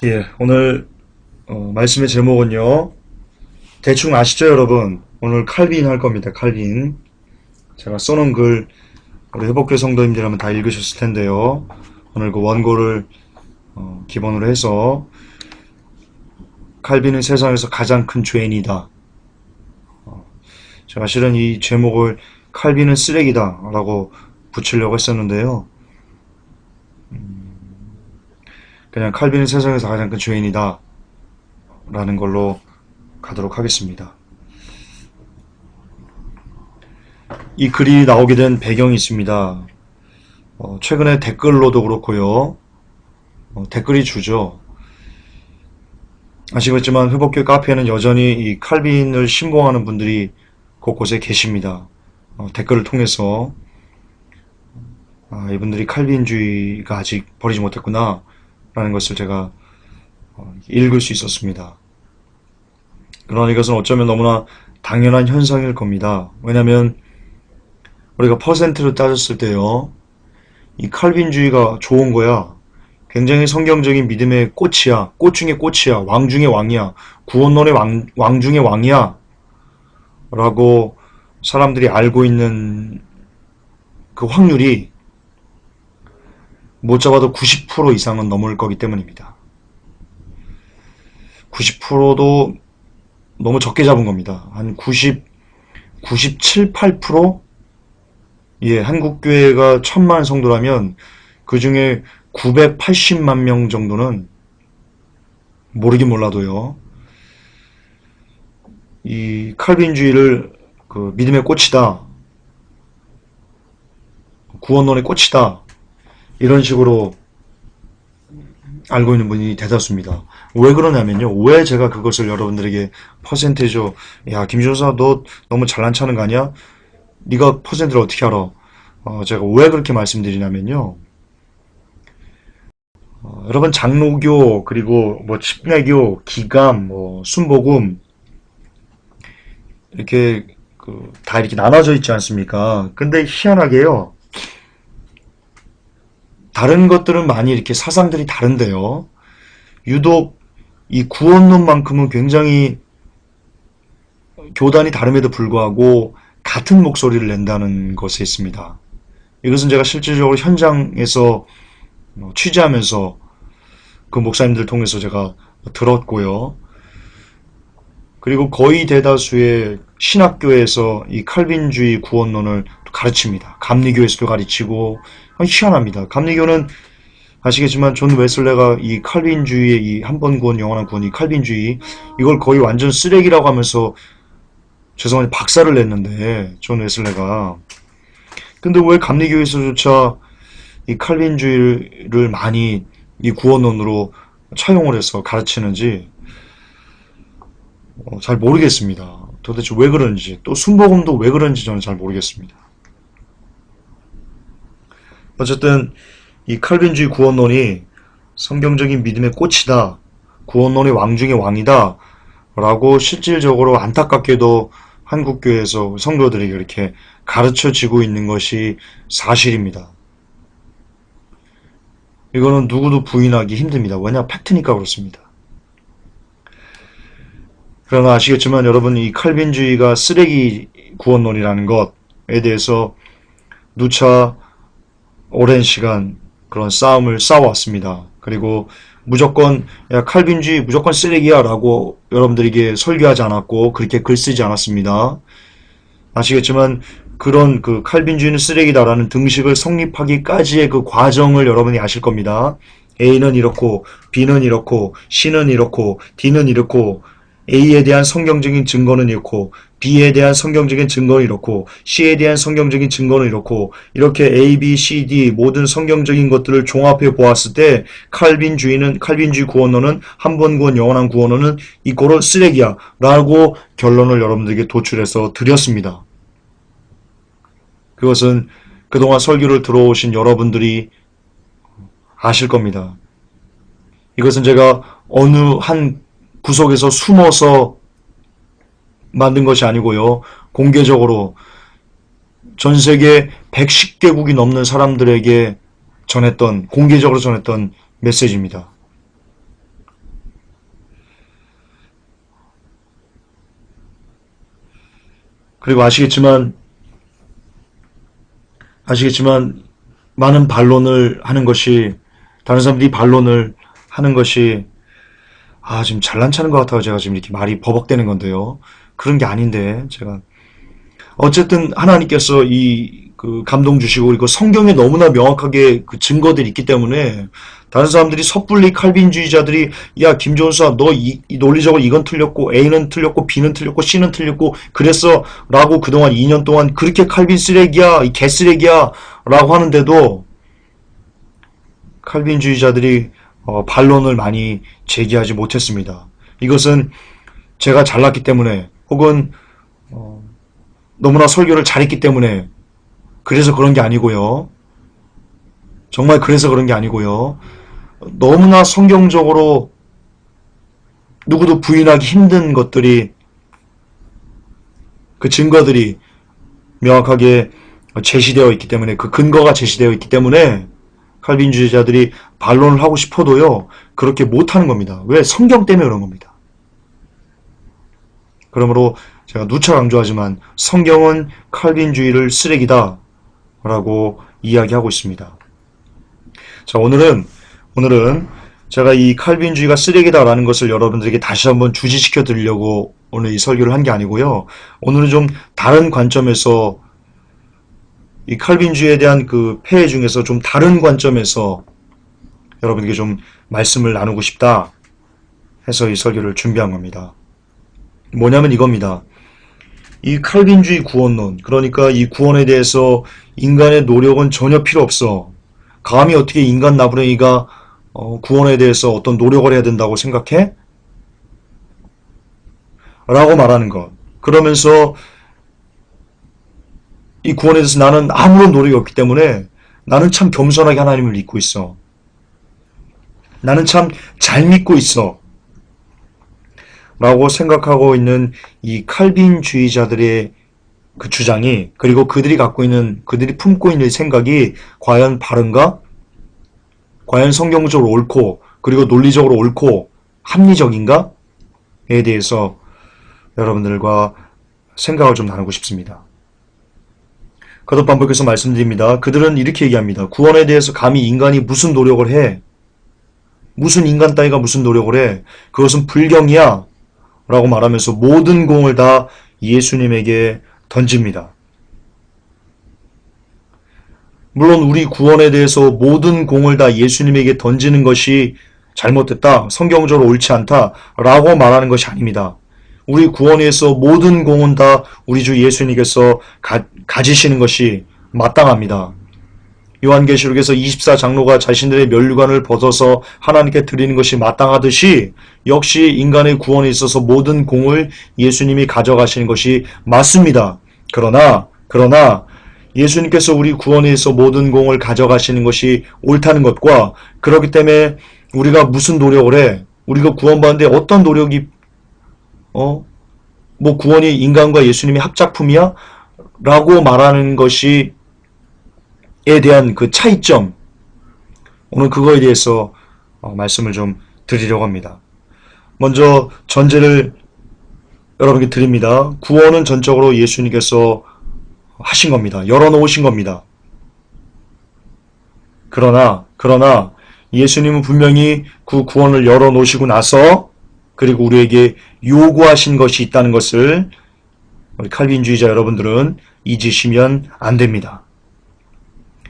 예, 오늘 말씀의 제목은요. 대충 아시죠, 여러분? 오늘 칼빈 할 겁니다. 칼빈. 제가 써놓은 글 우리 회복교 성도님들하면 다 읽으셨을 텐데요. 오늘 그 원고를 기본으로 해서 칼빈은 세상에서 가장 큰 죄인이다. 제가 실은 이 제목을 칼빈은 쓰레기다라고 붙이려고 했었는데요. 그냥 칼빈은 세상에서 가장 큰 죄인이다 라는 걸로 가도록 하겠습니다. 이 글이 나오게 된 배경이 있습니다. 최근에 댓글로도 그렇고요. 댓글이 주죠. 아시겠지만 회복교 카페에는 여전히 이 칼빈을 신봉하는 분들이 곳곳에 계십니다. 댓글을 통해서 이분들이 칼빈주의가 아직 버리지 못했구나 라는 것을 제가 읽을 수 있었습니다. 그러나 이것은 어쩌면 너무나 당연한 현상일 겁니다. 왜냐하면 우리가 퍼센트를 따졌을 때요, 이 칼빈주의가 좋은 거야. 굉장히 성경적인 믿음의 꽃이야. 꽃 중에 꽃이야. 왕 중에 왕이야. 구원론의 왕 중에 왕이야. 라고 사람들이 알고 있는 그 확률이 못 잡아도 90% 이상은 넘을 거기 때문입니다. 90%도 너무 적게 잡은 겁니다. 한 97, 8%? 예, 한국교회가 1000만 성도라면 그 중에 980만 명 정도는 모르긴 몰라도요. 이 칼빈주의를 그 믿음의 꽃이다, 구원론의 꽃이다, 이런 식으로 알고 있는 분이 대다수입니다. 왜 그러냐면요. 왜 제가 그것을 여러분들에게 퍼센테이지로, 야, 김준사 너 너무 잘난 체하는 거 아니야? 네가 퍼센트를 어떻게 알아? 제가 왜 그렇게 말씀드리냐면요. 여러분 장로교 그리고 뭐 침례교, 기감, 뭐 순복음 이렇게 다 이렇게 나눠져 있지 않습니까? 근데 희한하게요. 다른 것들은 많이 이렇게 사상들이 다른데요. 유독 이 구원론만큼은 굉장히 교단이 다름에도 불구하고 같은 목소리를 낸다는 것에 있습니다. 이것은 제가 실질적으로 현장에서 취재하면서 그 목사님들 통해서 제가 들었고요. 그리고 거의 대다수의 신학교에서 이 칼빈주의 구원론을 가르칩니다. 감리교에서도 가르치고, 희한합니다. 감리교는 아시겠지만 존 웨슬레가 이 칼빈주의의 이 한 번 구원 영원한 구원, 이 칼빈주의 이걸 거의 완전 쓰레기라고 하면서 죄송한데 박살을 냈는데, 존 웨슬레가. 근데 왜 감리교에서조차 이 칼빈주의를 많이 이 구원론으로 차용을 해서 가르치는지 잘 모르겠습니다. 도대체 왜 그런지, 또 순복음도 왜 그런지 저는 잘 모르겠습니다. 어쨌든 이 칼빈주의 구원론이 성경적인 믿음의 꽃이다, 구원론의 왕 중의 왕이다 라고 실질적으로 안타깝게도 한국교회에서 성도들에게 이렇게 가르쳐지고 있는 것이 사실입니다. 이거는 누구도 부인하기 힘듭니다. 왜냐, 팩트니까 그렇습니다. 그러나 아시겠지만 여러분, 이 칼빈주의가 쓰레기 구원론이라는 것에 대해서 누차 오랜 시간 그런 싸움을 싸워왔습니다. 그리고 무조건 야 칼빈주의 무조건 쓰레기야 라고 여러분들에게 설교하지 않았고 그렇게 글 쓰지 않았습니다. 아시겠지만 그런 그 칼빈주의는 쓰레기다라는 등식을 성립하기까지의 그 과정을 여러분이 아실 겁니다. A는 이렇고 B는 이렇고 C는 이렇고 D는 이렇고 A에 대한 성경적인 증거는 이렇고 B에 대한 성경적인 증거는 이렇고 C에 대한 성경적인 증거는 이렇고 이렇게 A, B, C, D 모든 성경적인 것들을 종합해 보았을 때 칼빈주의 구원론은 한 번 구원 영원한 구원론은 이꼬르 쓰레기야 라고 결론을 여러분들에게 도출해서 드렸습니다. 그것은 그동안 설교를 들어오신 여러분들이 아실 겁니다. 이것은 제가 어느 한 구석에서 숨어서 만든 것이 아니고요. 공개적으로 전 세계 110개국이 넘는 사람들에게 공개적으로 전했던 메시지입니다. 그리고 아시겠지만 많은 반론을 하는 것이, 다른 사람들이 반론을 하는 것이, 지금 잘난 체하는 것 같아요. 제가 지금 이렇게 말이 버벅대는 건데요. 그런 게 아닌데, 제가. 어쨌든 하나님께서 그 감동 주시고, 그리고 성경에 너무나 명확하게 그 증거들이 있기 때문에 다른 사람들이 섣불리 칼빈주의자들이 야 김종수야 너 이 논리적으로 이건 틀렸고 A는 틀렸고 B는 틀렸고 C는 틀렸고 그랬어 라고 그동안 2년 동안 그렇게 칼빈 쓰레기야 이 개쓰레기야 라고 하는데도 칼빈주의자들이 반론을 많이 제기하지 못했습니다. 이것은 제가 잘났기 때문에 혹은 너무나 설교를 잘했기 때문에 그래서 그런 게 아니고요. 정말 그래서 그런 게 아니고요. 너무나 성경적으로 누구도 부인하기 힘든 것들이, 그 증거들이 명확하게 제시되어 있기 때문에, 그 근거가 제시되어 있기 때문에 칼빈주의자들이 반론을 하고 싶어도요, 그렇게 못하는 겁니다. 왜? 성경 때문에 그런 겁니다. 그러므로 제가 누차 강조하지만 성경은 칼빈주의를 쓰레기다 라고 이야기하고 있습니다. 자, 오늘은 제가 이 칼빈주의가 쓰레기다라는 것을 여러분들에게 다시 한번 주지시켜 드리려고 오늘 이 설교를 한 게 아니고요. 오늘은 좀 다른 관점에서 이 칼빈주의에 대한 그 폐해 중에서 좀 다른 관점에서 여러분에게 좀 말씀을 나누고 싶다 해서 이 설교를 준비한 겁니다. 뭐냐면 이겁니다. 이 칼빈주의 구원론, 그러니까 이 구원에 대해서 인간의 노력은 전혀 필요 없어. 감히 어떻게 인간 나부랭이가 구원에 대해서 어떤 노력을 해야 된다고 생각해? 라고 말하는 것. 그러면서 이 구원에 대해서 나는 아무런 노력이 없기 때문에 나는 참 겸손하게 하나님을 믿고 있어. 나는 참 잘 믿고 있어. 라고 생각하고 있는 이 칼빈주의자들의 그 주장이, 그리고 그들이 품고 있는 생각이 과연 바른가? 과연 성경적으로 옳고, 그리고 논리적으로 옳고, 합리적인가? 에 대해서 여러분들과 생각을 좀 나누고 싶습니다. 거듭 반복해서 말씀드립니다. 그들은 이렇게 얘기합니다. 구원에 대해서 감히 인간이 무슨 노력을 해? 무슨 인간 따위가 무슨 노력을 해? 그것은 불경이야. 라고 말하면서 모든 공을 다 예수님에게 던집니다. 물론 우리 구원에 대해서 모든 공을 다 예수님에게 던지는 것이 잘못됐다, 성경적으로 옳지 않다 라고 말하는 것이 아닙니다. 우리 구원에 대해서 모든 공은 다 우리 주 예수님께서 가지시는 것이 마땅합니다. 요한계시록에서 24장로가 자신들의 면류관을 벗어서 하나님께 드리는 것이 마땅하듯이 역시 인간의 구원에 있어서 모든 공을 예수님이 가져가시는 것이 맞습니다. 그러나 예수님께서 우리 구원에 있어 모든 공을 가져가시는 것이 옳다는 것과, 그렇기 때문에 우리가 무슨 노력을 해? 우리가 구원받는데 어떤 노력이 구원이 인간과 예수님의 합작품이야? 라고 말하는 것이 에 대한 그 차이점, 오늘 그거에 대해서 말씀을 좀 드리려고 합니다. 먼저 전제를 여러분께 드립니다. 구원은 전적으로 예수님께서 하신 겁니다. 열어놓으신 겁니다. 그러나 예수님은 분명히 그 구원을 열어놓으시고 나서 그리고 우리에게 요구하신 것이 있다는 것을 우리 칼빈주의자 여러분들은 잊으시면 안 됩니다.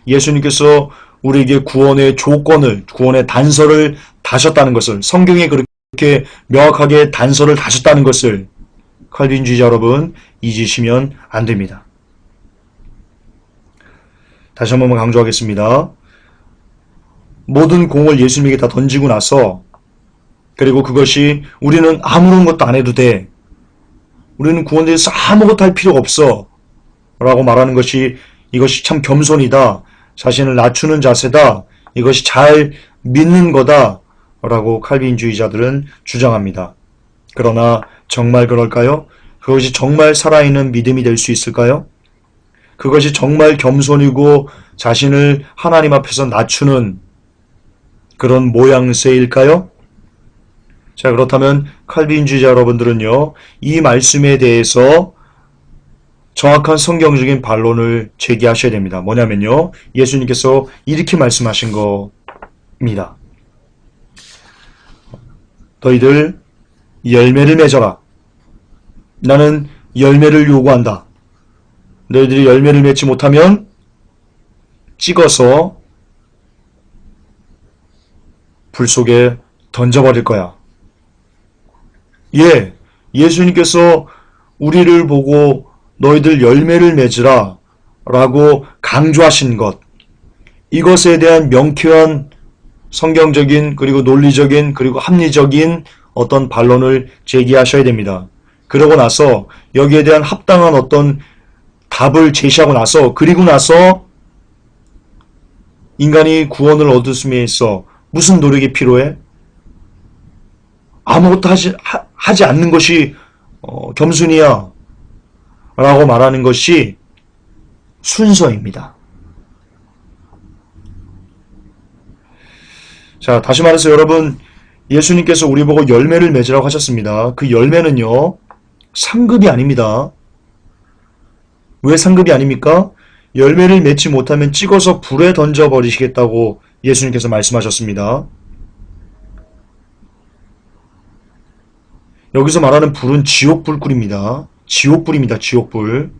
예수님께서 우리에게 구원의 조건을, 구원의 단서를 다셨다는 것을, 성경에 그렇게 명확하게 단서를 다셨다는 것을 칼빈주의자 여러분 잊으시면 안 됩니다. 다시 한번 강조하겠습니다. 모든 공을 예수님에게 다 던지고 나서, 그리고 그것이 우리는 아무런 것도 안 해도 돼, 우리는 구원에 대해서 아무것도 할 필요가 없어 라고 말하는 것이, 이것이 참 겸손이다, 자신을 낮추는 자세다, 이것이 잘 믿는 거다 라고 칼빈주의자들은 주장합니다. 그러나 정말 그럴까요? 그것이 정말 살아있는 믿음이 될 수 있을까요? 그것이 정말 겸손이고 자신을 하나님 앞에서 낮추는 그런 모양새일까요? 자, 그렇다면 칼빈주의자 여러분들은요, 이 말씀에 대해서 정확한 성경적인 반론을 제기하셔야 됩니다. 뭐냐면요. 예수님께서 이렇게 말씀하신 겁니다. 너희들 열매를 맺어라. 나는 열매를 요구한다. 너희들이 열매를 맺지 못하면 찍어서 불 속에 던져버릴 거야. 예, 예수님께서 우리를 보고 너희들 열매를 맺으라 라고 강조하신 것, 이것에 대한 명쾌한 성경적인 그리고 논리적인 그리고 합리적인 어떤 반론을 제기하셔야 됩니다. 그러고 나서 여기에 대한 합당한 어떤 답을 제시하고 나서 그리고 나서 인간이 구원을 얻음에 있어 무슨 노력이 필요해? 아무것도 하지 않는 것이 겸손이야 라고 말하는 것이 순서입니다. 자, 다시 말해서 여러분, 예수님께서 우리 보고 열매를 맺으라고 하셨습니다. 그 열매는요, 상급이 아닙니다. 왜 상급이 아닙니까? 열매를 맺지 못하면 찍어서 불에 던져버리시겠다고 예수님께서 말씀하셨습니다. 여기서 말하는 불은 지옥불꿀입니다. 지옥불입니다. 지옥불.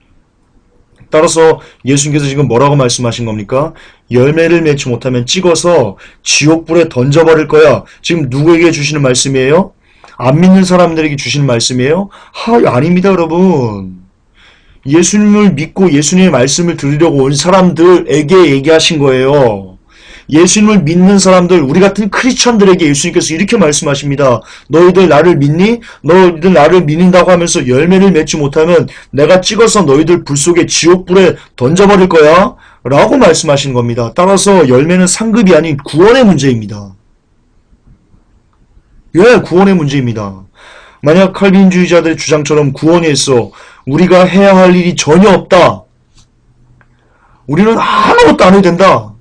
따라서 예수님께서 지금 뭐라고 말씀하신 겁니까? 열매를 맺지 못하면 찍어서 지옥불에 던져버릴 거야. 지금 누구에게 주시는 말씀이에요? 안 믿는 사람들에게 주시는 말씀이에요? 아닙니다, 여러분. 예수님을 믿고 예수님의 말씀을 들으려고 온 사람들에게 얘기하신 거예요. 예수님을 믿는 사람들, 우리 같은 크리스천들에게 예수님께서 이렇게 말씀하십니다. 너희들 나를 믿니? 너희들 나를 믿는다고 하면서 열매를 맺지 못하면 내가 찍어서 너희들 불 속에 지옥불에 던져버릴 거야 라고 말씀하신 겁니다. 따라서 열매는 상급이 아닌 구원의 문제입니다. 예, 구원의 문제입니다. 만약 칼빈주의자들의 주장처럼 구원에 있어 우리가 해야 할 일이 전혀 없다. 우리는 아무것도 안 해도 된다.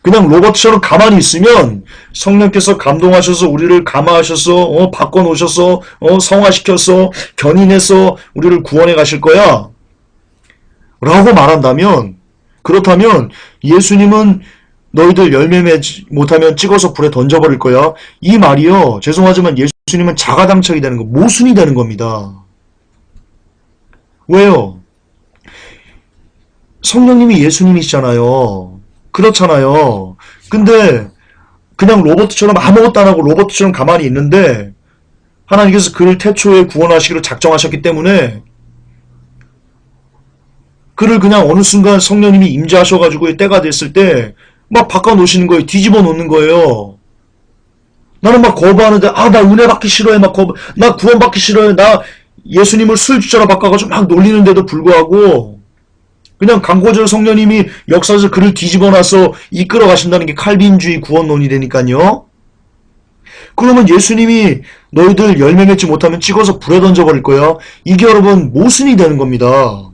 그냥 로봇처럼 가만히 있으면 성령께서 감동하셔서 우리를 감화하셔서 바꿔놓으셔서 성화시켜서 견인해서 우리를 구원해 가실 거야 라고 말한다면, 그렇다면 예수님은 너희들 열매 맺지 못하면 찍어서 불에 던져버릴 거야, 이 말이요, 죄송하지만 예수님은 자가당착이 되는 거, 모순이 되는 겁니다. 왜요? 성령님이 예수님이시잖아요. 그렇잖아요. 근데 그냥 로봇처럼 아무것도 안 하고 로봇처럼 가만히 있는데 하나님께서 그를 태초에 구원하시기로 작정하셨기 때문에 그를 그냥 어느 순간 성령님이 임재하셔가지고 때가 됐을 때 막 바꿔놓으시는 거예요. 뒤집어 놓는 거예요. 나는 막 거부하는데 나 은혜 받기 싫어해. 나 구원 받기 싫어해. 나 예수님을 술주자로 바꿔가지고 막 놀리는데도 불구하고 그냥 강고절 성령님이 역사에서 그를 뒤집어놔서 이끌어 가신다는 게 칼빈주의 구원론이 되니까요. 그러면 예수님이 너희들 열매 맺지 못하면 찍어서 불에 던져버릴 거야. 이게 여러분 모순이 되는 겁니다.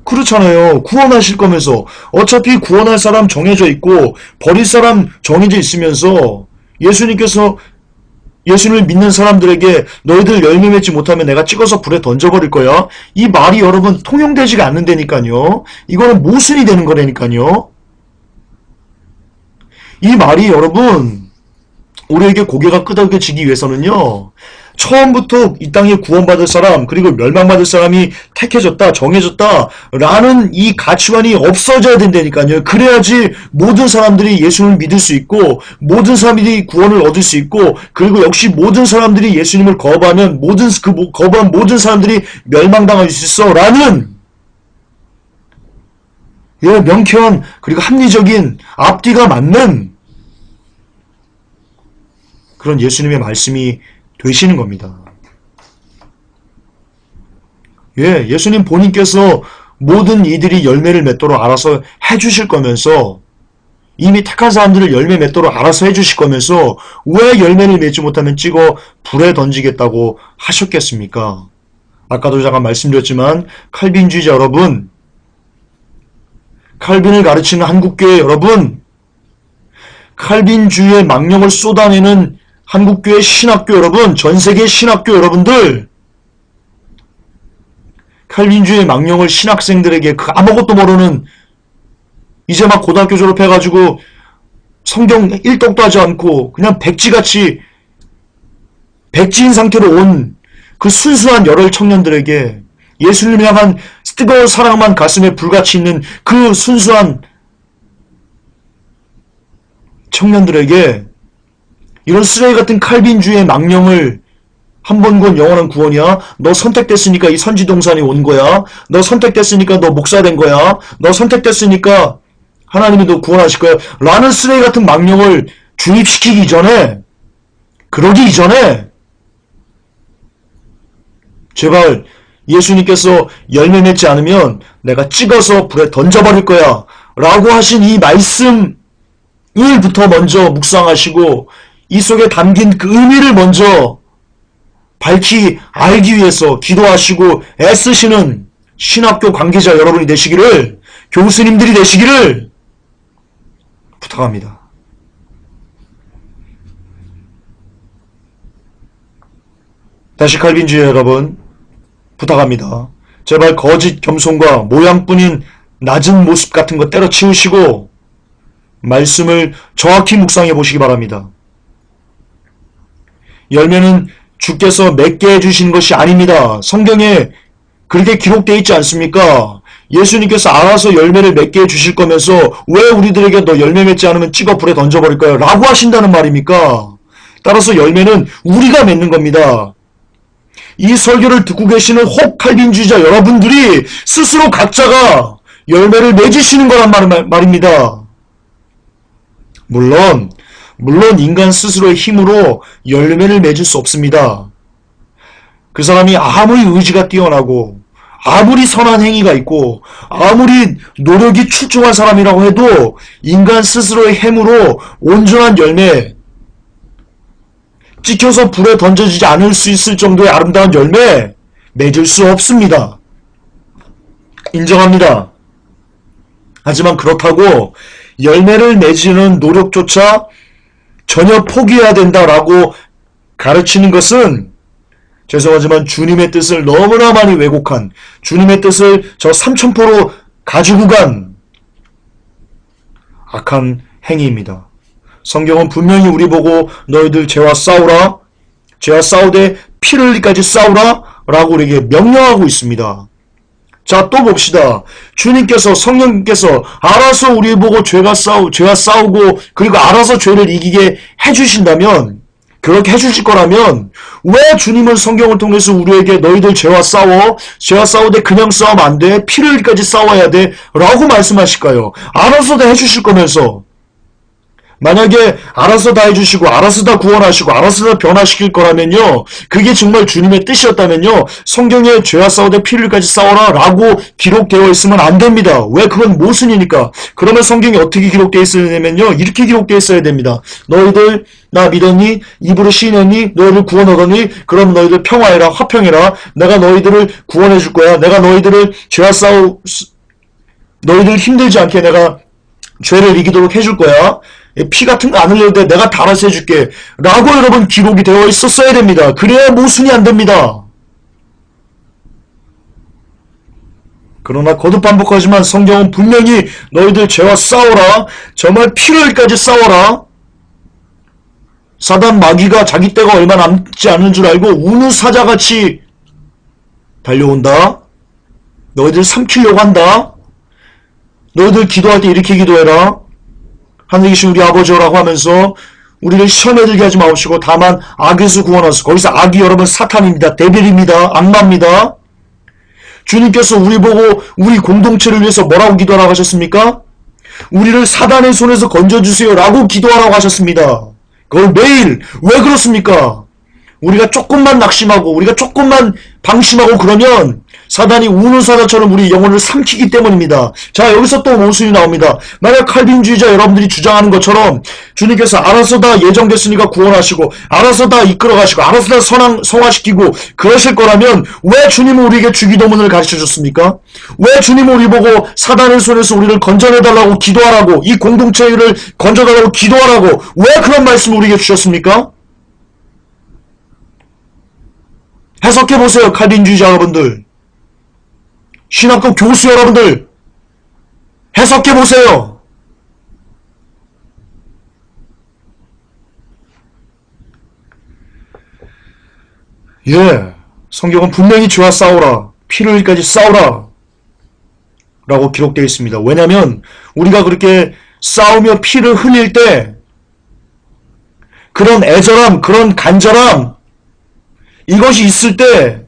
그렇잖아요. 구원하실 거면서 어차피 구원할 사람 정해져 있고 버릴 사람 정해져 있으면서 예수님께서 예수님을 믿는 사람들에게 너희들 열매 맺지 못하면 내가 찍어서 불에 던져버릴 거야. 이 말이 여러분 통용되지가 않는다니까요. 이거는 모순이 되는 거라니까요. 이 말이 여러분 우리에게 고개가 끄덕여지기 위해서는요. 처음부터 이 땅에 구원받을 사람 그리고 멸망받을 사람이 택해졌다 정해졌다 라는 이 가치관이 없어져야 된다니까요. 그래야지 모든 사람들이 예수님을 믿을 수 있고 모든 사람들이 구원을 얻을 수 있고 그리고 역시 모든 사람들이 예수님을 거부하면 거부한 모든 사람들이 멸망당할 수 있어 라는 명쾌한 그리고 합리적인 앞뒤가 맞는 그런 예수님의 말씀이 되시는 겁니다. 예수님 본인께서 모든 이들이 열매를 맺도록 알아서 해주실 거면서 이미 택한 사람들을 열매 맺도록 알아서 해주실 거면서 왜 열매를 맺지 못하면 찍어 불에 던지겠다고 하셨겠습니까? 아까도 잠깐 말씀드렸지만 칼빈주의자 여러분, 칼빈을 가르치는 한국교회 여러분, 칼빈주의의 망령을 쏟아내는 한국교회 신학교 여러분, 전세계 신학교 여러분들, 칼빈주의 망령을 신학생들에게 그 아무것도 모르는 이제 막 고등학교 졸업해가지고 성경 일독도 하지 않고 그냥 백지같이 백지인 상태로 온 그 순수한 열혈 청년들에게 예수님을 향한 뜨거운 사랑만 가슴에 불같이 있는 그 순수한 청년들에게 이런 쓰레기 같은 칼빈주의 망령을 한 번 구원 영원한 구원이야. 너 선택됐으니까 이 선지동산이 온 거야. 너 선택됐으니까 너 목사 된 거야. 너 선택됐으니까 하나님이 너 구원하실 거야. 라는 쓰레기 같은 망령을 주입시키기 이전에, 그러기 이전에 제발 예수님께서 열매 맺지 않으면 내가 찍어서 불에 던져버릴 거야 라고 하신 이 말씀을부터 먼저 묵상하시고 이 속에 담긴 그 의미를 먼저 밝히 알기 위해서 기도하시고 애쓰시는 신학교 관계자 여러분이 되시기를, 교수님들이 되시기를 부탁합니다. 다시 칼빈주의 여러분 부탁합니다. 제발 거짓 겸손과 모양뿐인 낮은 모습 같은 거 때려치우시고 말씀을 정확히 묵상해 보시기 바랍니다. 열매는 주께서 맺게 해주신 것이 아닙니다. 성경에 그렇게 기록되어 있지 않습니까? 예수님께서 알아서 열매를 맺게 해주실 거면서 왜 우리들에게 너 열매 맺지 않으면 찍어 불에 던져버릴까요? 라고 하신다는 말입니까? 따라서 열매는 우리가 맺는 겁니다. 이 설교를 듣고 계시는 혹 칼빈주의자 여러분들이 스스로 각자가 열매를 맺으시는 거란 말입니다. 물론 인간 스스로의 힘으로 열매를 맺을 수 없습니다. 그 사람이 아무리 의지가 뛰어나고 아무리 선한 행위가 있고 아무리 노력이 출중한 사람이라고 해도 인간 스스로의 힘으로 온전한 열매, 찍혀서 불에 던져지지 않을 수 있을 정도의 아름다운 열매 맺을 수 없습니다. 인정합니다. 하지만 그렇다고 열매를 맺는 노력조차 전혀 포기해야 된다라고 가르치는 것은 죄송하지만 주님의 뜻을 너무나 많이 왜곡한, 주님의 뜻을 저 삼천포로 가지고 간 악한 행위입니다. 성경은 분명히 우리 보고 너희들 죄와 싸우라, 죄와 싸우되 피를 흘리기까지 싸우라 라고 우리에게 명령하고 있습니다. 자, 또 봅시다. 주님께서, 성령님께서 알아서 우리 보고 죄와 싸우고 그리고 알아서 죄를 이기게 해주신다면, 그렇게 해주실 거라면 왜 주님은 성경을 통해서 우리에게 너희들 죄와 싸우되 그냥 싸우면 안 돼, 피를 흘리기까지 싸워야 돼 라고 말씀하실까요? 알아서 다 해주실 거면서. 만약에 알아서 다 해주시고 알아서 다 구원하시고 알아서 다 변화시킬 거라면요, 그게 정말 주님의 뜻이었다면요, 성경에 죄와 싸우되 피를까지 싸워라 라고 기록되어 있으면 안 됩니다. 왜? 그건 모순이니까. 그러면 성경이 어떻게 기록되어 있으냐면요, 이렇게 기록되어 있어야 됩니다. 너희들 나 믿었니? 입으로 시인했니? 너희들 구원 얻었니? 그럼 너희들 평화해라, 화평해라. 내가 너희들을 구원해 줄 거야. 내가 너희들을 너희들 힘들지 않게 내가 죄를 이기도록 해줄 거야. 피 같은 거 안 흘려도 돼. 내가 다 알아서 해줄게. 라고 여러분 기록이 되어 있었어야 됩니다. 그래야 모순이 안 됩니다. 그러나 거듭 반복하지만 성경은 분명히 너희들 죄와 싸워라. 정말 피를 흘리기까지 싸워라. 사단 마귀가 자기 때가 얼마 남지 않은 줄 알고 우는 사자같이 달려온다. 너희들 삼키려고 한다. 너희들 기도할 때 이렇게 기도해라. 하늘에 계신 우리 아버지라고 하면서 우리를 시험에 들게 하지 마옵시고 다만 악에서 구원하소서. 거기서 악이 여러분 사탄입니다. 데빌입니다. 악마입니다. 주님께서 우리 보고 우리 공동체를 위해서 뭐라고 기도하라고 하셨습니까? 우리를 사단의 손에서 건져주세요 라고 기도하라고 하셨습니다. 그걸 매일. 왜 그렇습니까? 우리가 조금만 낙심하고 우리가 조금만 방심하고 그러면 사단이 우는 사자처럼 우리 영혼을 삼키기 때문입니다. 자, 여기서 또 모순이 나옵니다. 만약 칼빈주의자 여러분들이 주장하는 것처럼 주님께서 알아서 다 예정됐으니까 구원하시고 알아서 다 이끌어가시고 알아서 다 성화시키고 그러실 거라면 왜 주님은 우리에게 주기도문을 가르쳐줬습니까? 왜 주님은 우리 보고 사단의 손에서 우리를 건져내달라고 기도하라고, 이 공동체를 건져달라고 기도하라고 왜 그런 말씀을 우리에게 주셨습니까? 해석해보세요, 칼빈주의자 여러분들. 신학교 교수 여러분들 해석해 보세요. 예, 성경은 분명히 죄와 싸우라, 피를 흘리기까지 싸우라 라고 기록되어 있습니다. 왜냐하면 우리가 그렇게 싸우며 피를 흘릴 때 그런 애절함, 그런 간절함, 이것이 있을 때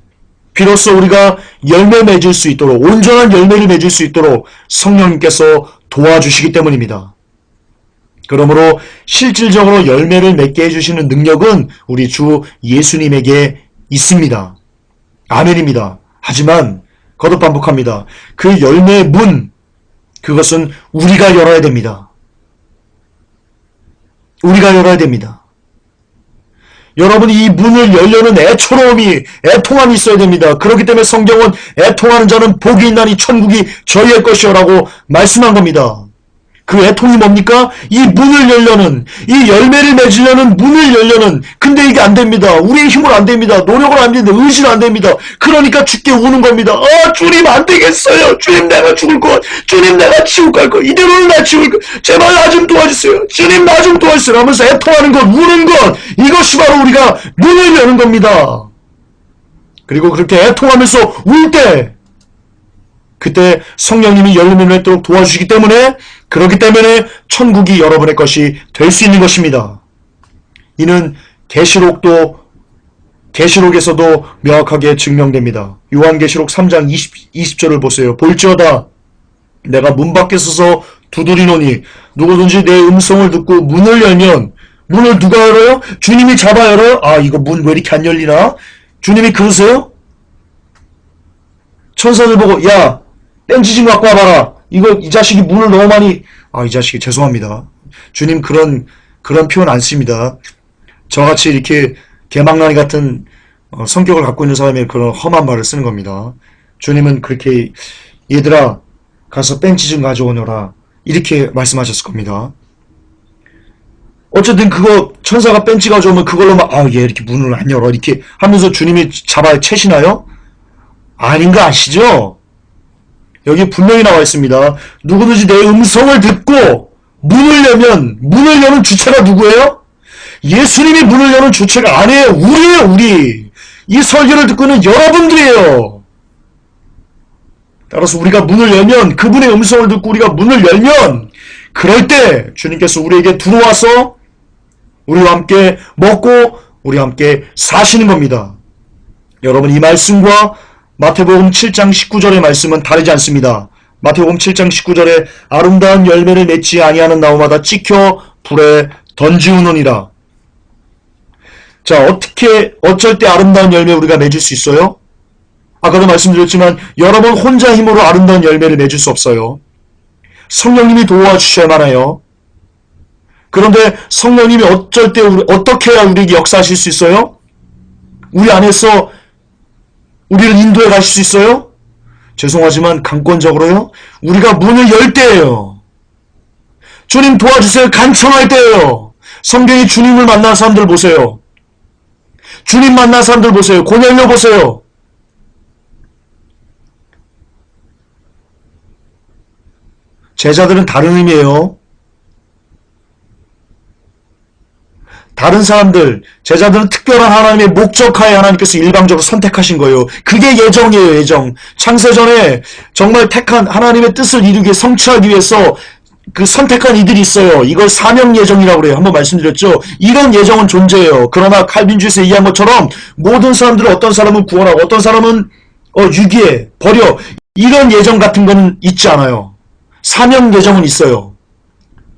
비로소 우리가 열매 맺을 수 있도록, 온전한 열매를 맺을 수 있도록 성령님께서 도와주시기 때문입니다. 그러므로 실질적으로 열매를 맺게 해주시는 능력은 우리 주 예수님에게 있습니다. 아멘입니다. 하지만 거듭 반복합니다. 그 열매의 문, 그것은 우리가 열어야 됩니다. 우리가 열어야 됩니다. 여러분이 이 문을 열려는 애처로움이, 애통함이 있어야 됩니다. 그렇기 때문에 성경은 애통하는 자는 복이 있나니 천국이 저희의 것이오라고 말씀한 겁니다. 그 애통이 뭡니까? 이 문을 열려는, 이 열매를 맺으려는 문을 열려는, 근데 이게 안 됩니다. 우리의 힘으로 안 됩니다. 노력으로 안 됩니다. 의지로 안 됩니다. 그러니까 죽게 우는 겁니다. 주님 안 되겠어요. 주님 내가 죽을 것. 주님 내가 지옥 갈 것. 이대로는 나 지옥 갈 것. 제발 나 좀 도와주세요. 주님 나 좀 도와주세요. 하면서 애통하는 것, 우는 것, 이것이 바로 우리가 문을 여는 겁니다. 그리고 그렇게 애통하면서 울 때, 그때 성령님이 열매를 맺도록 도와주시기 때문에, 그렇기 때문에 천국이 여러분의 것이 될 수 있는 것입니다. 이는 계시록에서도 명확하게 증명됩니다. 요한계시록 3장 20절을 보세요. 볼지어다 내가 문 밖에 서서 두드리노니 누구든지 내 음성을 듣고 문을 열면, 문을 누가 열어요? 주님이 잡아 열어요? 이거 문 왜 이렇게 안 열리나? 주님이 그러세요? 천사들 보고 야 땡지 좀 갖고 와봐라. 이 자식이 문을 너무 많이, 이 자식이 죄송합니다. 주님 그런 표현 안 씁니다. 저같이 이렇게 개망나니 같은 성격을 갖고 있는 사람이 그런 험한 말을 쓰는 겁니다. 주님은 그렇게 얘들아 가서 벤치 좀 가져오너라 이렇게 말씀하셨을 겁니다. 어쨌든 그거 천사가 벤치 가져오면 그걸로 막 얘 이렇게 문을 안 열어 이렇게 하면서 주님이 잡아 채시나요? 아닌 거 아시죠? 여기 분명히 나와 있습니다. 누구든지 내 음성을 듣고 문을 열면, 문을 여는 주체가 누구예요? 예수님이 문을 여는 주체가 아니에요. 우리예요, 우리. 이 설교를 듣고 있는 여러분들이에요. 따라서 우리가 문을 열면, 그분의 음성을 듣고 우리가 문을 열면, 그럴 때 주님께서 우리에게 들어와서 우리와 함께 먹고 우리와 함께 사시는 겁니다. 여러분, 이 말씀과 마태복음 7장 19절의 말씀은 다르지 않습니다. 마태복음 7장 19절에 아름다운 열매를 맺지 아니하는 나무마다 찍혀 불에 던지우느니라. 자, 어쩔 때 아름다운 열매 우리가 맺을 수 있어요? 아까도 말씀드렸지만 여러분 혼자 힘으로 아름다운 열매를 맺을 수 없어요. 성령님이 도와주셔야만 해요. 그런데 성령님이 어떻게 해야 우리에게 역사하실 수 있어요? 우리 안에서 우리를 인도해 가실 수 있어요? 죄송하지만 강권적으로요. 우리가 문을 열 때예요. 주님 도와주세요. 간청할 때예요. 성경이 주님을 만난 사람들 보세요. 주님 만난 사람들 보세요. 고넬료 보세요. 제자들은 다른 의미예요. 다른 사람들, 제자들은 특별한 하나님의 목적하에 하나님께서 일방적으로 선택하신 거예요. 그게 예정이에요, 예정. 창세전에 정말 택한 하나님의 뜻을 이루기, 성취하기 위해서 그 선택한 이들이 있어요. 이걸 사명 예정이라고 그래요. 한번 말씀드렸죠. 이런 예정은 존재해요. 그러나 칼빈주에서 얘기한 것처럼 모든 사람들을 어떤 사람은 구원하고 어떤 사람은 유기해, 버려. 이런 예정 같은 건 있지 않아요. 사명 예정은 있어요.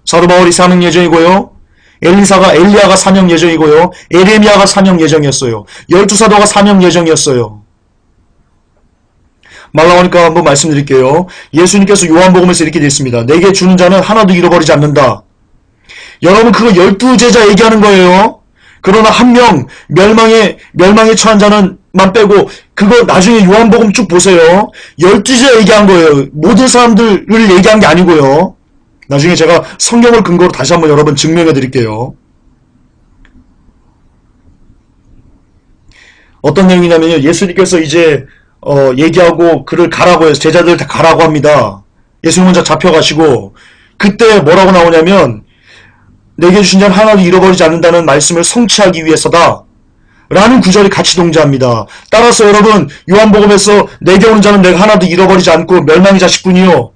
사도 바울이 사명 예정이고요. 엘리야가 사명 예정이고요. 에레미야가 사명 예정이었어요. 12사도가 사명 예정이었어요. 말 나오니까 한번 말씀드릴게요. 예수님께서 요한복음에서 이렇게 되어 있습니다. 내게 주는 자는 하나도 잃어버리지 않는다. 여러분 그거 12제자 얘기하는 거예요. 그러나 한 명 멸망에 처한 자는만 빼고 그거 나중에 요한복음 쭉 보세요. 12제자 얘기한 거예요. 모든 사람들을 얘기한 게 아니고요. 나중에 제가 성경을 근거로 다시 한번 여러분 증명해 드릴게요. 어떤 내용이냐면요. 예수님께서 이제 얘기하고 그를 가라고 해서 제자들 다 가라고 합니다. 예수님 혼자 잡혀가시고 그때 뭐라고 나오냐면 내게 주신 자는 하나도 잃어버리지 않는다는 말씀을 성취하기 위해서다 라는 구절이 같이 동작합니다. 따라서 여러분 요한복음에서 내게 오는 자는 내가 하나도 잃어버리지 않고 멸망의 자식뿐이요.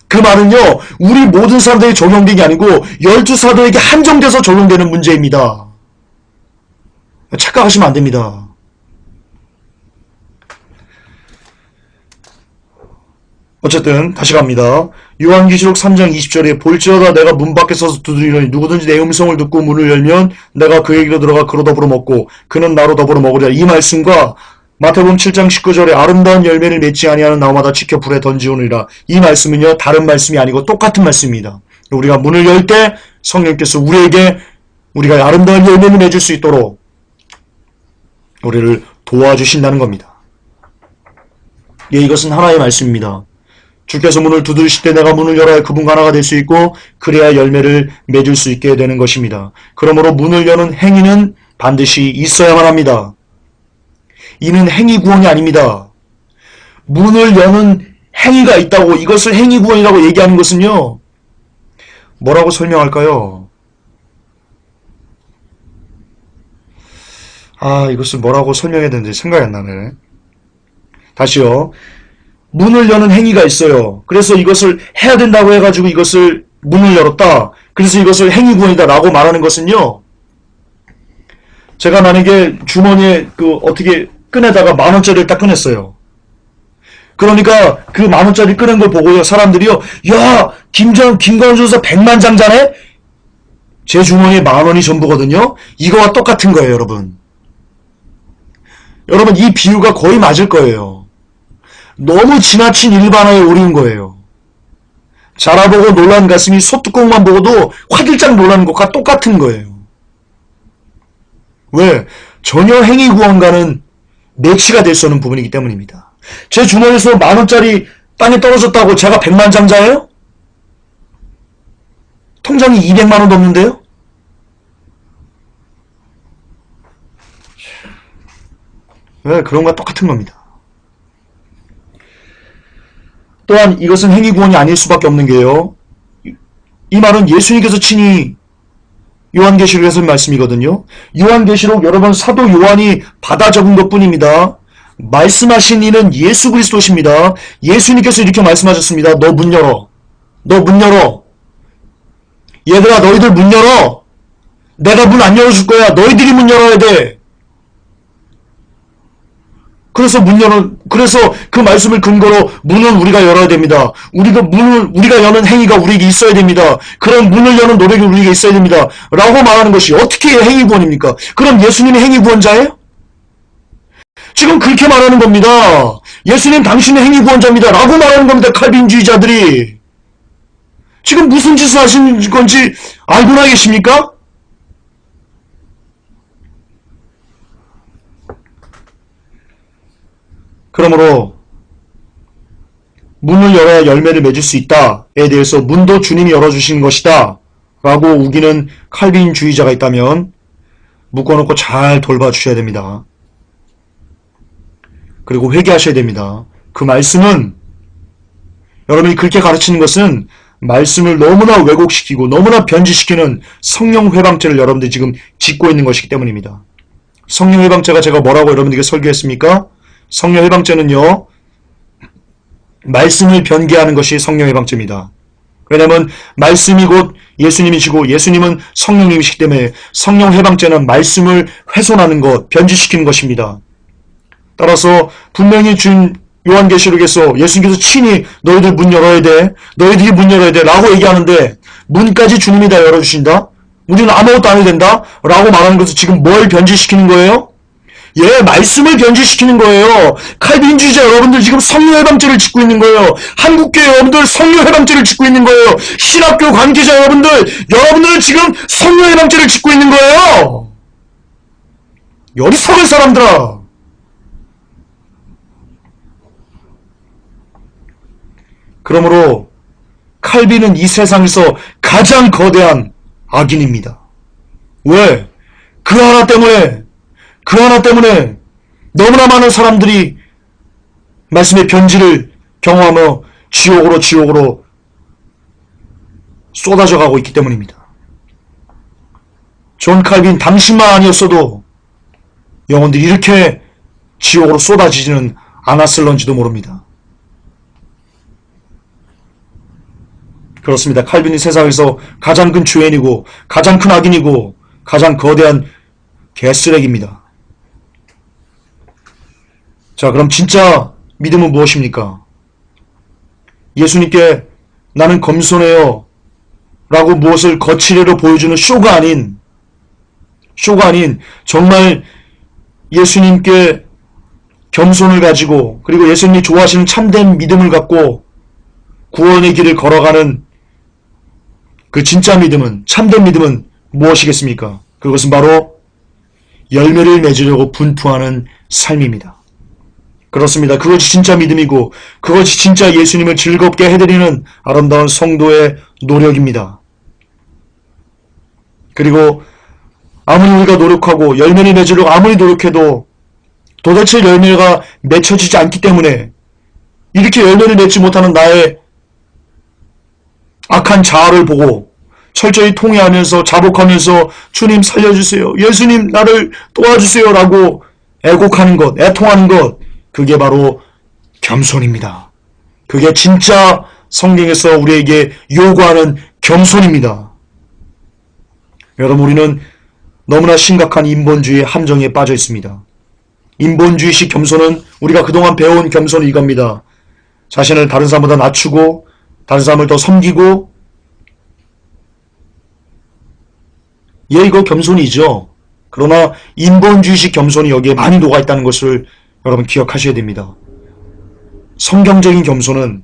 그 말은요 우리 모든 사람들에게 적용된 게 아니고 12사도에게 한정돼서 적용되는 문제입니다. 착각하시면 안 됩니다. 어쨌든 다시 갑니다. 요한계시록 3장 20절에 볼지어다 내가 문 밖에 서서 두드리노니 누구든지 내 음성을 듣고 문을 열면 내가 그에게로 들어가 그로 더불어 먹고 그는 나로 더불어 먹으리라. 이 말씀과 마태복음 7장 19절에 아름다운 열매를 맺지 아니하는 나무마다 지켜 불에 던지오니라. 이 말씀은요 다른 말씀이 아니고 똑같은 말씀입니다. 우리가 문을 열 때 성령께서 우리에게 우리가 아름다운 열매를 맺을 수 있도록 우리를 도와주신다는 겁니다. 예, 이것은 하나의 말씀입니다. 주께서 문을 두드리실 때 내가 문을 열어야 그분과 하나가 될 수 있고 그래야 열매를 맺을 수 있게 되는 것입니다. 그러므로 문을 여는 행위는 반드시 있어야만 합니다. 이는 행위 구원이 아닙니다. 문을 여는 행위가 있다고 이것을 행위 구원이라고 얘기하는 것은요. 뭐라고 설명할까요? 이것을 뭐라고 설명해야 되는지 생각이 안 나네. 다시요. 문을 여는 행위가 있어요. 그래서 이것을 해야 된다고 해가지고 이것을 문을 열었다. 그래서 이것을 행위 구원이다 라고 말하는 것은요. 제가 만약에 주머니에 어떻게 끈에다가 10,000원짜리를 딱 꺼냈어요. 그러니까 그 10,000원짜리 꺼낸 걸 보고요. 사람들이요. 야 김광훈 선수 100만장자네? 제 주머니에 10,000원이 전부거든요. 이거와 똑같은 거예요 여러분. 여러분 이 비유가 거의 맞을 거예요. 너무 지나친 일반화에 오른 거예요. 자라보고 놀란 가슴이 소뚜껑만 보고도 화들짝 놀라는 것과 똑같은 거예요. 왜? 전혀 행위 구원과는 매치가 될 수 없는 부분이기 때문입니다. 제 주머니에서 10,000원짜리 땅에 떨어졌다고 제가 100만장자예요? 통장이 200만원도 없는데요? 왜? 그런 것과 똑같은 겁니다. 또한 이것은 행위 구원이 아닐 수밖에 없는 게요. 이 말은 예수님께서 친히 요한계시록에서 한 말씀이거든요. 요한계시록 여러분 사도 요한이 받아 적은 것뿐입니다. 말씀하신 이는 예수 그리스도십니다. 예수님께서 이렇게 말씀하셨습니다. 너 문 열어. 너 문 열어. 얘들아 너희들 문 열어. 내가 문 안 열어줄 거야. 너희들이 문 열어야 돼. 그래서 그 말씀을 근거로 문은 우리가 열어야 됩니다. 우리가 여는 행위가 우리에게 있어야 됩니다. 그런 문을 여는 노력이 우리에게 있어야 됩니다. 라고 말하는 것이 어떻게 행위 구원입니까? 그럼 예수님이 행위 구원자예요? 지금 그렇게 말하는 겁니다. 예수님 당신은 행위 구원자입니다. 라고 말하는 겁니다. 칼빈주의자들이. 지금 무슨 짓을 하시는 건지 알고나 계십니까? 그러므로 문을 열어야 열매를 맺을 수 있다에 대해서 문도 주님이 열어주시는 것이다 라고 우기는 칼빈주의자가 있다면 묶어놓고 잘 돌봐주셔야 됩니다. 그리고 회개하셔야 됩니다. 그 말씀은 여러분이 그렇게 가르치는 것은 말씀을 너무나 왜곡시키고 너무나 변질시키는 성령 회방죄를 여러분들이 지금 짓고 있는 것이기 때문입니다. 성령 회방죄가 제가 뭐라고 여러분들에게 설교했습니까? 성령 회방죄는요. 말씀을 변개하는 것이 성령 회방죄입니다. 왜냐하면 말씀이 곧 예수님이시고 예수님은 성령님이시기 때문에 성령 회방죄는 말씀을 훼손하는 것, 변질시키는 것입니다. 따라서 분명히 준 요한계시록에서 예수님께서 친히 너희들 문 열어야 돼. 너희들이 문 열어야 돼. 라고 얘기하는데 문까지 주님이 다 열어주신다? 우리는 아무것도 안 해도 된다? 라고 말하는 것은 지금 뭘 변질시키는 거예요? 예, 말씀을 변질시키는 거예요. 칼빈주의자 여러분들 지금 성령 회방죄를 짓고 있는 거예요. 한국교회 여러분들 성령 회방죄를 짓고 있는 거예요. 신학교 관계자 여러분들은 지금 성령 회방죄를 짓고 있는 거예요. 어리석은 사람들아. 그러므로 칼빈은 이 세상에서 가장 거대한 악인입니다. 왜? 그 하나 때문에 너무나 많은 사람들이 말씀의 변질을 경험하며 지옥으로 쏟아져 가고 있기 때문입니다. 존 칼빈 당신만 아니었어도 영혼들이 이렇게 지옥으로 쏟아지지는 않았을런지도 모릅니다. 그렇습니다. 칼빈이 세상에서 가장 큰 죄인이고 가장 큰 악인이고 가장 거대한 개쓰레기입니다. 자, 그럼 진짜 믿음은 무엇입니까? 예수님께 나는 겸손해요 라고 무엇을 거칠애로 보여주는 쇼가 아닌 정말 예수님께 겸손을 가지고 그리고 예수님이 좋아하시는 참된 믿음을 갖고 구원의 길을 걸어가는 그 진짜 믿음은, 참된 믿음은 무엇이겠습니까? 그것은 바로 열매를 맺으려고 분투하는 삶입니다. 그렇습니다. 그것이 진짜 믿음이고 그것이 진짜 예수님을 즐겁게 해드리는 아름다운 성도의 노력입니다. 그리고 아무리 우리가 노력하고 열매를 맺으려고 아무리 노력해도 도대체 열매가 맺혀지지 않기 때문에 이렇게 열매를 맺지 못하는 나의 악한 자아를 보고 철저히 통회하면서 자복하면서 주님 살려주세요. 예수님 나를 도와주세요 라고 애곡하는 것, 애통하는 것, 그게 바로 겸손입니다. 그게 진짜 성경에서 우리에게 요구하는 겸손입니다. 여러분, 우리는 너무나 심각한 인본주의의 함정에 빠져 있습니다. 인본주의식 겸손은 우리가 그동안 배운 겸손은 이겁니다. 자신을 다른 사람보다 낮추고 다른 사람을 더 섬기고, 예, 이거 겸손이죠. 그러나 인본주의식 겸손이 여기에 많이 녹아있다는 것을 여러분 기억하셔야 됩니다. 성경적인 겸손은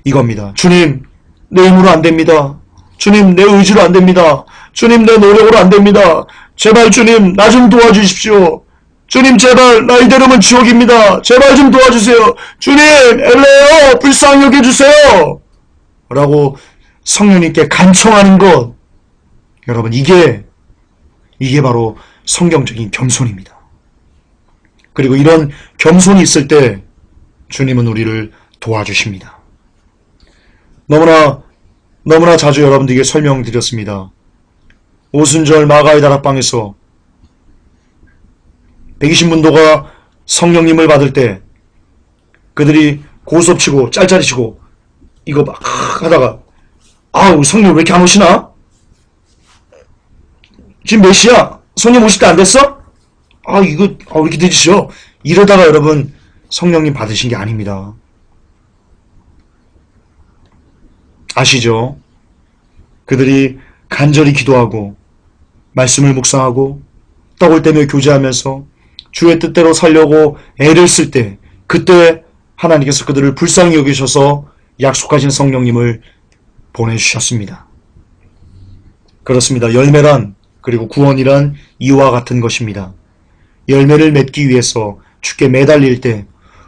이겁니다. 주님, 내 힘으로 안 됩니다. 주님, 내 의지로 안 됩니다. 주님, 내 노력으로 안 됩니다. 제발 주님, 나 좀 도와주십시오. 주님, 제발 나 이대로면 지옥입니다. 제발 좀 도와주세요. 주님, 엘레요, 불쌍히 여겨주세요. 라고 성령님께 간청하는 것, 여러분, 이게 바로 성경적인 겸손입니다. 그리고 이런 겸손이 있을 때 주님은 우리를 도와주십니다. 너무나 자주 여러분들에게 설명드렸습니다. 오순절 마가의 다락방에서 120문도가 성령님을 받을 때 그들이 고수업치고 짤짤이치고 이거 막 하다가 아우, 성령 왜 이렇게 안 오시나? 지금 몇 시야? 성령 오실 때 안 됐어? 왜 이렇게 늦으셔? 이러다가 여러분 성령님 받으신 게 아닙니다. 아시죠? 그들이 간절히 기도하고 말씀을 묵상하고 떡을 떼며 교제하면서 주의 뜻대로 살려고 애를 쓸 때, 그때 하나님께서 그들을 불쌍히 여기셔서 약속하신 성령님을 보내주셨습니다. 그렇습니다. 열매란, 그리고 구원이란 이와 같은 것입니다. 열매를 맺기 위해서 주께 매달릴 때,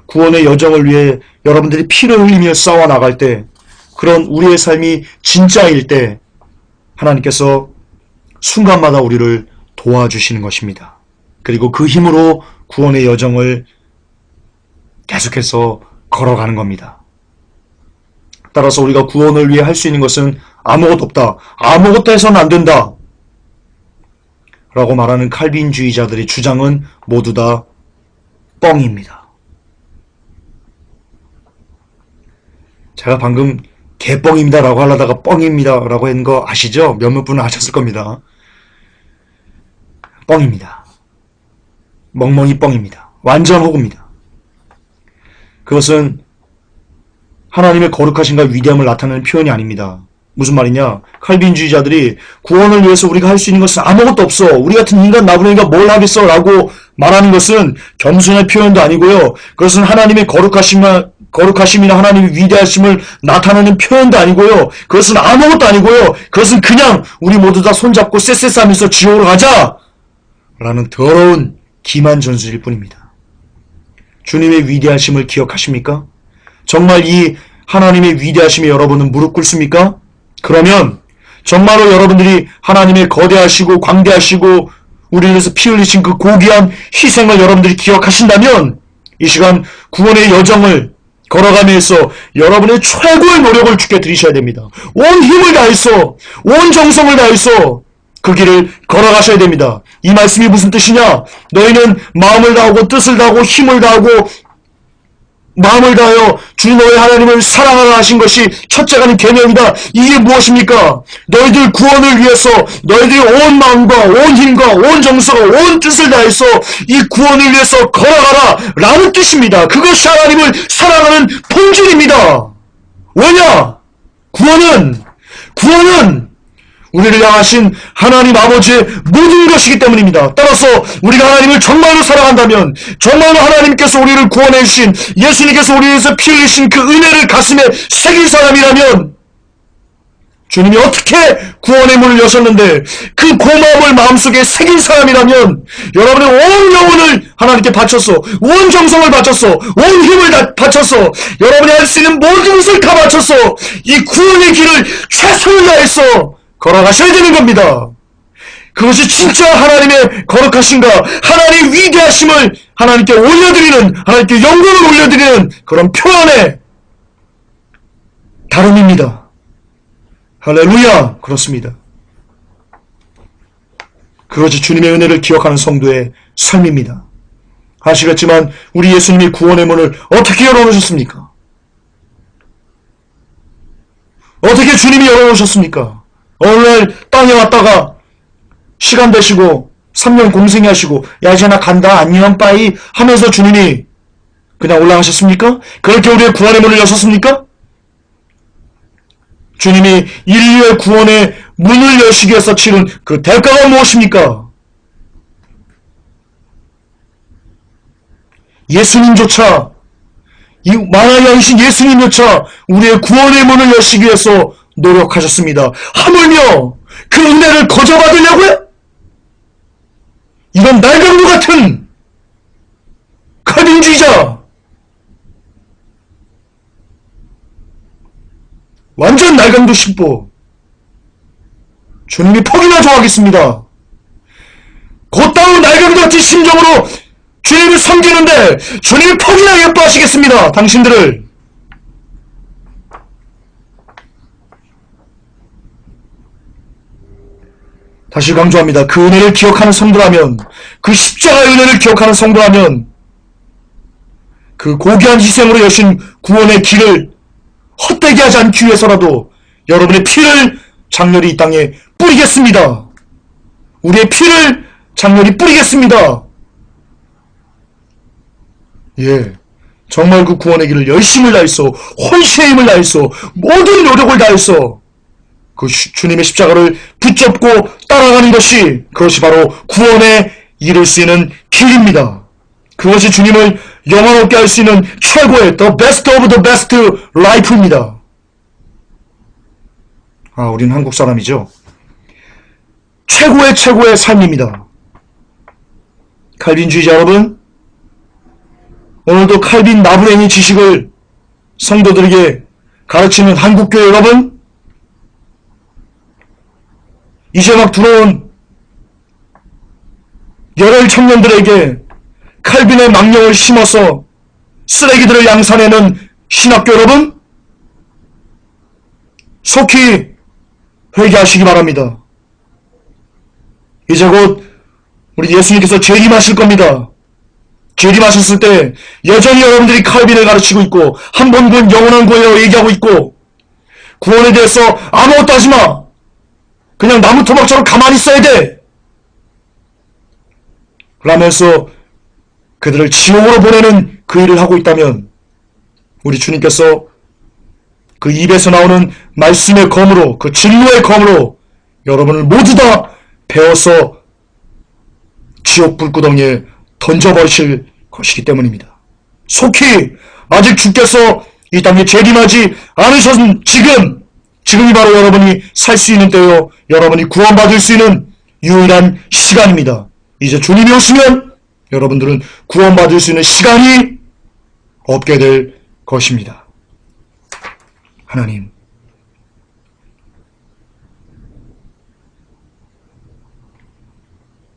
구원의 여정을 위해 여러분들이 피를 흘리며 싸워 나갈 때, 그런 우리의 삶이 진짜일 때 하나님께서 순간마다 우리를 도와주시는 것입니다. 그리고 그 힘으로 구원의 여정을 계속해서 걸어가는 겁니다. 따라서 우리가 구원을 위해 할 수 있는 것은 아무것도 없다. 아무것도 해서는 안 된다. 라고 말하는 칼빈주의자들의 주장은 모두 다 뻥입니다. 제가 방금 개뻥입니다 라고 하려다가 뻥입니다 라고 한 거 아시죠? 몇몇 분은 아셨을 겁니다. 뻥입니다. 멍멍이 뻥입니다. 완전 호구입니다. 그것은 하나님의 거룩하심과 위대함을 나타내는 표현이 아닙니다. 무슨 말이냐? 칼빈주의자들이 구원을 위해서 우리가 할 수 있는 것은 아무것도 없어. 우리 같은 인간 나부랭이가 뭘 하겠어? 라고 말하는 것은 겸손의 표현도 아니고요. 그것은 하나님의 거룩하심이나 하나님의 위대하심을 나타내는 표현도 아니고요. 그것은 아무것도 아니고요. 그것은 그냥 우리 모두 다 손잡고 쎄쎄싸면서 지옥으로 가자! 라는 더러운 기만 전술일 뿐입니다. 주님의 위대하심을 기억하십니까? 정말 이 하나님의 위대하심에 여러분은 무릎 꿇습니까? 그러면 정말로 여러분들이 하나님의 거대하시고 광대하시고 우리를 위해서 피 흘리신 그 고귀한 희생을 여러분들이 기억하신다면 이 시간 구원의 여정을 걸어가면서 여러분의 최고의 노력을 주께 드리셔야 됩니다. 온 힘을 다해서, 온 정성을 다해서 그 길을 걸어가셔야 됩니다. 이 말씀이 무슨 뜻이냐? 너희는 마음을 다하고 뜻을 다하고 힘을 다하고 마음을 다하여 주 너의 하나님을 사랑하라 하신 것이 첫째가 아닌 개념이다. 이게 무엇입니까? 너희들 구원을 위해서 너희들이 온 마음과 온 힘과 온 정성과 온 뜻을 다해서 이 구원을 위해서 걸어가라 라는 뜻입니다. 그것이 하나님을 사랑하는 본질입니다. 왜냐? 구원은 우리를 향하신 하나님 아버지의 모든 것이기 때문입니다. 따라서 우리가 하나님을 정말로 사랑한다면, 정말로 하나님께서 우리를 구원해 주신, 예수님께서 우리를 위해서 피 흘리신 그 은혜를 가슴에 새긴 사람이라면, 주님이 어떻게 구원의 문을 여셨는데 그 고마움을 마음속에 새긴 사람이라면 여러분의 온 영혼을 하나님께 바쳐서, 온 정성을 바쳐서, 온 힘을 다 바쳐서, 여러분이 할 수 있는 모든 것을 다 바쳐서 이 구원의 길을 최선을 다해서 걸어가셔야 되는 겁니다. 그것이 진짜 하나님의 거룩하신가, 하나님의 위대하심을 하나님께 올려드리는, 하나님께 영광을 올려드리는 그런 표현의 다름입니다. 할렐루야! 그렇습니다. 그것이 주님의 은혜를 기억하는 성도의 삶입니다. 아시겠지만 우리 예수님이 구원의 문을 어떻게 열어놓으셨습니까? 어떻게 주님이 열어놓으셨습니까? 어느 날 땅에 왔다가 시간 되시고 3년 공생이 하시고 야 이제 나 간다 안녕 빠이 하면서 주님이 그냥 올라가셨습니까? 그렇게 우리의 구원의 문을 여셨습니까? 주님이 인류의 구원의 문을 여시기 위해서 치른 그 대가가 무엇입니까? 예수님조차, 이 만화의 왕이신 예수님조차 우리의 구원의 문을 여시기 위해서 노력하셨습니다. 하물며 그 은혜를 거저받으려고요? 이건 날강도 같은 칼빈주의자, 완전 날강도 신보. 주님이 퍽이나 좋아하겠습니다. 곧다운 날강도 같은 심정으로 주님을 섬기는데 주님이 퍽이나 예뻐하시겠습니다. 당신들을. 다시 강조합니다. 그 은혜를 기억하는 성도라면, 그 십자가의 은혜를 기억하는 성도라면 그 고귀한 희생으로 여신 구원의 길을 헛되게 하지 않기 위해서라도 여러분의 피를 장렬히 이 땅에 뿌리겠습니다. 우리의 피를 장렬히 뿌리겠습니다. 예, 정말 그 구원의 길을 열심을 다해서, 혼신의 힘을 다해서, 모든 노력을 다해서 그 주님의 십자가를 붙잡고 따라가는 것이, 그것이 바로 구원에 이를 수 있는 길입니다. 그것이 주님을 영원롭게 할 수 있는 최고의 the best of the best life입니다. 아, 우리는 한국 사람이죠. 최고의 삶입니다. 칼빈주의자 여러분, 오늘도 칼빈 나부랭이 지식을 성도들에게 가르치는 한국교회 여러분, 이제 막 들어온 열혈 청년들에게 칼빈의 망령을 심어서 쓰레기들을 양산해는 신학교 여러분, 속히 회개하시기 바랍니다. 이제 곧 우리 예수님께서 재림하실 겁니다. 재림하셨을 때 여전히 여러분들이 칼빈을 가르치고 있고 한 번 구원 영원한 구원이라고 얘기하고 있고 구원에 대해서 아무것도 하지마, 그냥 나무 토막처럼 가만히 있어야 돼 라면서 그들을 지옥으로 보내는 그 일을 하고 있다면, 우리 주님께서 그 입에서 나오는 말씀의 검으로, 그 진로의 검으로 여러분을 모두 다 베어서 지옥 불구덩이에 던져버리실 것이기 때문입니다. 속히 아직 주께서 이 땅에 재림하지 않으신 지금이 바로 여러분이 살 수 있는 때요, 여러분이 구원받을 수 있는 유일한 시간입니다. 이제 주님이 오시면 여러분들은 구원받을 수 있는 시간이 없게 될 것입니다. 하나님,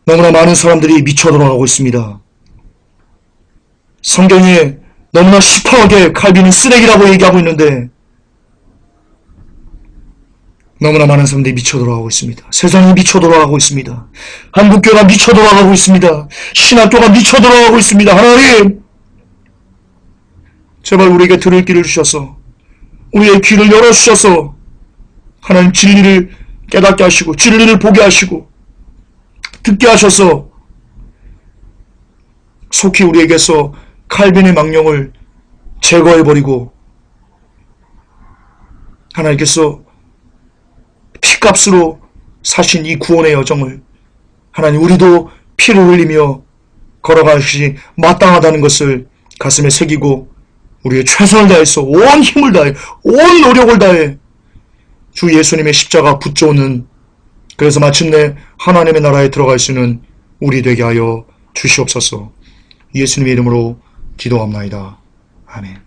너무나 많은 사람들이 미쳐 돌아가고 있습니다. 성경에 너무나 시퍼하게 칼빈은 쓰레기라고 얘기하고 있는데 너무나 많은 사람들이 미쳐 돌아가고 있습니다. 세상이 미쳐 돌아가고 있습니다. 한국교회가 미쳐 돌아가고 있습니다. 신학교가 미쳐 돌아가고 있습니다. 하나님, 제발 우리에게 들을 길을 주셔서 우리의 귀를 열어주셔서 하나님 진리를 깨닫게 하시고 진리를 보게 하시고 듣게 하셔서 속히 우리에게서 칼빈의 망령을 제거해버리고 하나님께서 피값으로 사신 이 구원의 여정을 하나님 우리도 피를 흘리며 걸어가시 마땅하다는 것을 가슴에 새기고 우리의 최선을 다해서 온 힘을 다해 온 노력을 다해 주 예수님의 십자가 붙잡는 그래서 마침내 하나님의 나라에 들어갈 수 있는 우리 되게 하여 주시옵소서. 예수님의 이름으로 기도합나이다. 아멘.